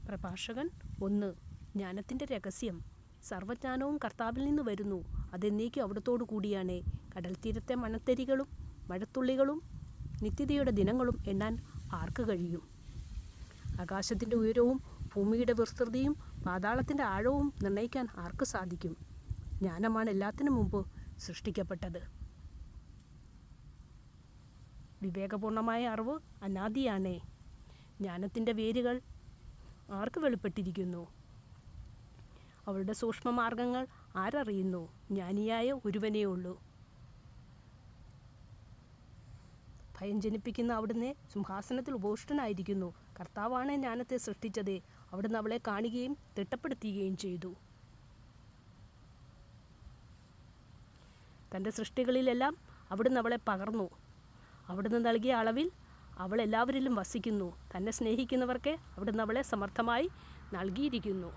പ്രഭാഷകൻ 1. ജ്ഞാനത്തിൻ്റെ രഹസ്യം. സർവ്വജ്ഞാനവും കർത്താവിൽ നിന്ന് വരുന്നു. അതെന്നേക്കും അവിടുത്തോടു കൂടിയാണ്. കടൽത്തീരത്തെ മണൽത്തരികളും മഴത്തുള്ളികളും നിത്യതയുടെ ദിനങ്ങളും എണ്ണാൻ ആർക്ക് കഴിയും? ആകാശത്തിൻ്റെ ഉയരവും ഭൂമിയുടെ വിസ്തൃതിയും പാതാളത്തിൻ്റെ ആഴവും നിർണ്ണയിക്കാൻ ആർക്ക് സാധിക്കും? ജ്ഞാനമാണ് എല്ലാത്തിനും മുമ്പ് സൃഷ്ടിക്കപ്പെട്ടത്. വിവേകപൂർണമായ അറിവ് അനാദിയാണ്. ജ്ഞാനത്തിൻ്റെ വേരുകൾ ആർക്ക് വെളിപ്പെട്ടിരിക്കുന്നു? അവളുടെ സൂക്ഷ്മമാർഗങ്ങൾ ആരറിയുന്നു? ജ്ഞാനിയായ ഒരുവനേ ഉള്ളൂ. ഭയം ജനിപ്പിക്കുന്ന അവിടുന്ന് സിംഹാസനത്തിൽ ഉപവിഷ്ടനായിരിക്കുന്നു. കർത്താവാണ് ജ്ഞാനത്തെ സൃഷ്ടിച്ചത്. അവിടുന്ന് അവളെ കാണുകയും തിട്ടപ്പെടുത്തുകയും ചെയ്തു. തൻ്റെ സൃഷ്ടികളിലെല്ലാം അവിടുന്ന് അവളെ പകർന്നു. അവിടുന്ന് നൽകിയ അളവിൽ അവൾ എല്ലാവരിലും വസിക്കുന്നു. തന്നെ സ്നേഹിക്കുന്നവർക്ക് അവിടുന്ന് അവളെ സമർത്ഥമായി നൽകിയിരിക്കുന്നു.